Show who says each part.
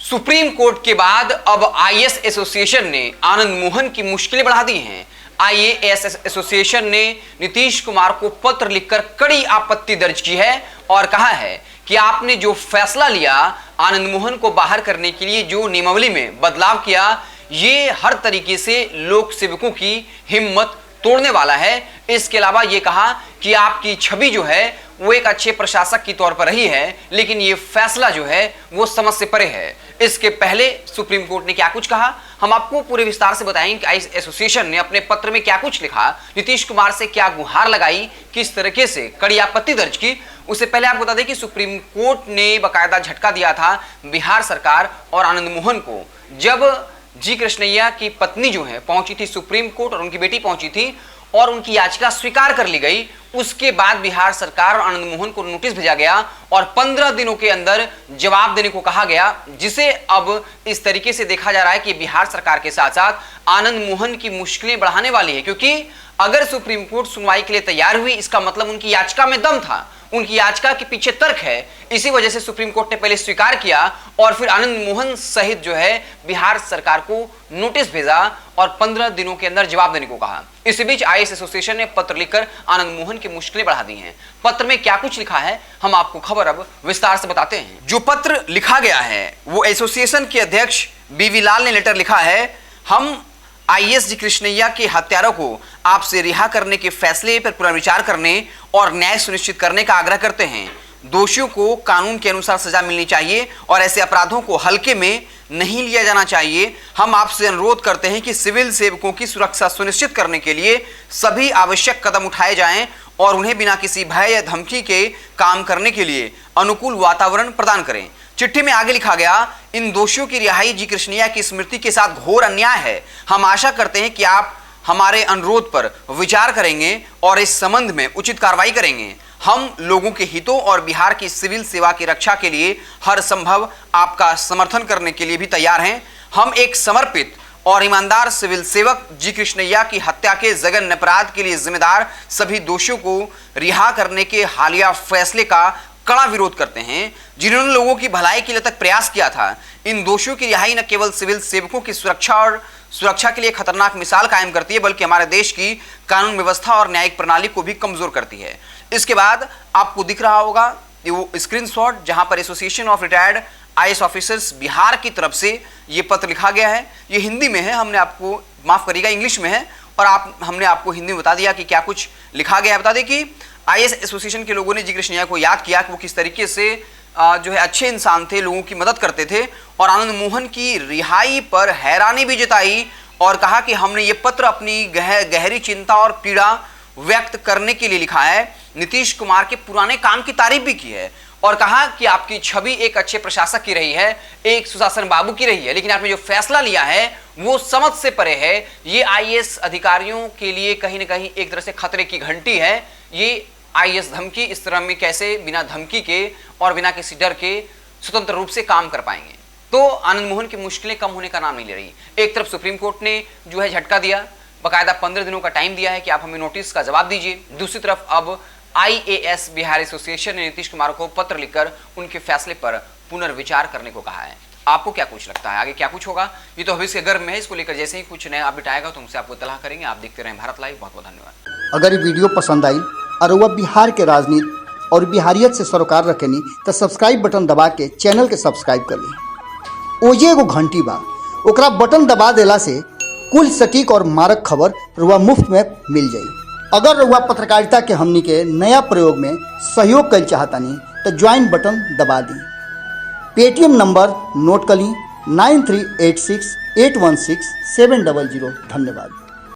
Speaker 1: Supreme court के बाद अब आईएएस एसोसिएशन ने आनंद मोहन की मुश्किलें बढ़ा दी हैं। आईएएस एसोसिएशन ने नीतीश कुमार को पत्र लिखकर कड़ी आपत्ति दर्ज की है और कहा है कि आपने जो फैसला लिया, आनंद मोहन को बाहर करने के लिए जो नियमावली में बदलाव किया, ये हर तरीके से लोक सेवकों की हिम्मत तोड़ने वाला है। इसके अलावा ये कहा कि आपकी छवि जो है वो एक अच्छे प्रशासक की तौर पर रही है, लेकिन ये फैसला जो है वो समझ से परे है। इसके पहले सुप्रीम कोर्ट ने क्या कुछ कहा, हम आपको पूरे विस्तार से बताएंगे कि आईएएस एसोसिएशन ने अपने पत्र में क्या कुछ लिखा, नीतीश कुमार से क्या गुहार लगाई, किस तरीके से कड़ी आपत्ति दर्ज की। उससे पहले आपको बता दें कि सुप्रीम कोर्ट ने बाकायदा झटका दिया था बिहार सरकार और आनंद मोहन को। जब जी कृष्णैया की पत्नी जो है पहुंची थी सुप्रीम कोर्ट और उनकी बेटी पहुंची थी और उनकी याचिका स्वीकार कर ली गई, उसके बाद बिहार सरकार और आनंद मोहन को नोटिस भेजा गया और 15 दिनों के अंदर जवाब देने को कहा गया, जिसे अब इस तरीके से देखा जा रहा है कि बिहार सरकार के साथ साथ आनंद मोहन की मुश्किलें बढ़ाने वाली है। क्योंकि अगर सुप्रीम कोर्ट सुनवाई के लिए तैयार हुई, इसका मतलब उनकी याचिका में दम था, उनकी याचिका के पीछे तर्क है। इसी वजह से सुप्रीम कोर्ट ने पहले स्वीकार किया और फिर आनंद मोहन सहित जो है बिहार सरकार को नोटिस भेजा और 15 दिनों के अंदर जवाब देने को कहा। इसी बीच आईएएस एसोसिएशन ने पत्र लिखकर आनंद मोहन की मुश्किलें बढ़ा दी हैं। पत्र में क्या कुछ लिखा है, हम आपको खबर अब विस्तार से बताते हैं। जो पत्र लिखा गया है वो एसोसिएशन के अध्यक्ष बीवी लाल ने लेटर लिखा है। हम आईएएस जी कृष्णैया के हत्यारों को आपसे रिहा करने के फैसले पर पुनर्विचार करने और न्याय सुनिश्चित करने का आग्रह करते हैं। दोषियों को कानून के अनुसार सजा मिलनी चाहिए और ऐसे अपराधों को हल्के में नहीं लिया जाना चाहिए। हम आपसे अनुरोध करते हैं कि सिविल सेवकों की सुरक्षा सुनिश्चित करने के लिए सभी आवश्यक कदम उठाए जाएं और उन्हें बिना किसी भय या धमकी के काम करने के लिए अनुकूल वातावरण प्रदान करें। चिट्ठी में आगे लिखा गया, इन दोषियों की रिहाई जी कृष्णैया की स्मृति के साथ घोर अन्याय है। हम आशा करते हैं कि आप हमारे अनुरोध पर विचार करेंगे और इस संबंध में उचित कार्रवाई करेंगे। हम लोगों के हितों और बिहार की सिविल सेवा की रक्षा के लिए हर संभव आपका समर्थन करने के लिए भी तैयार हैं। हम एक समर्पित और ईमानदार सिविल सेवक जी कृष्णैया की हत्या के जघन्य अपराध के लिए जिम्मेदार सभी दोषियों को रिहा करने के हालिया फैसले का कड़ा विरोध करते हैं, जिन्होंने लोगों की भलाई के लिए तक प्रयास किया था। इन दोषियों की रिहाई न केवल सिविल सेवकों की सुरक्षा के लिए खतरनाक मिसाल कायम करती है, बल्कि हमारे देश की कानून व्यवस्था और न्यायिक प्रणाली को भी कमजोर करती है। इसके बाद आपको दिख रहा होगा वो स्क्रीनशॉट जहां पर association of retired IAS officers Bihar की तरफ से ये पत्र लिखा गया है। ये हिंदी में है, हमने आपको माफ करिएगा इंग्लिश में है और हमने आपको हिंदी में बता दिया कि क्या कुछ लिखा गया है। बता दें कि आईएएस एसोसिएशन के लोगों ने जी कृष्णैया को याद किया कि वो किस तरीके से जो है अच्छे इंसान थे, लोगों की मदद करते थे और आनंद मोहन की रिहाई पर हैरानी भी जताई और कहा कि हमने ये पत्र अपनी गहरी चिंता और पीड़ा व्यक्त करने के लिए लिखा है। नीतीश कुमार के पुराने काम की तारीफ भी की है और कहा कि आपकी छवि एक अच्छे प्रशासक की रही है, एक सुशासन बाबू की रही है, लेकिन आपने जो फैसला लिया है वो समझ से परे है। ये आईएएस अधिकारियों के लिए कहीं ना कहीं एक तरह से खतरे की घंटी है। ये आईएएस धमकी इस तरह में कैसे बिना धमकी के और बिना किसी डर के स्वतंत्र रूप से काम कर पाएंगे। तो आनंद मोहन की मुश्किलें कम होने का नाम नहीं ले रही। एक तरफ सुप्रीम कोर्ट ने जो है झटका दिया, बाकायदा 15 दिनों का टाइम दिया है कि आप हमें नोटिस का जवाब दीजिए। दूसरी तरफ अब आईएएस बिहार एसोसिएशन ने नीतीश कुमार को पत्र लिखकर उनके फैसले पर पुनर्विचार करने को कहा है। आपको क्या कुछ लगता है, आगे क्या कुछ होगा? ये तो भविष्य के गर्भ में है, इसको लेकर जैसे ही कुछ नया अपडेट आएगा तो हमसे आपको इत्तला करेंगे। आप देखते रहें भारत लाइव। बहुत बहुत धन्यवाद।
Speaker 2: अगर ये वीडियो पसंद आई और वह बिहार के राजनीति और बिहारियत से सरोकार रखेनी तो सब्सक्राइब बटन दबा के चैनल के सब्सक्राइब कर ली। ओजे एगो घंटी बा, ओकरा बटन दबा देला से कुल सटीक और मारक खबर रुआ मुफ्त में मिल जाई। अगर रुआ पत्रकारिता के हमनी के नया प्रयोग में सहयोग कर चाहतानी तो ज्वाइन बटन दबा दी। पेटीएम नंबर नोट कर ली 9386816700। धन्यवाद।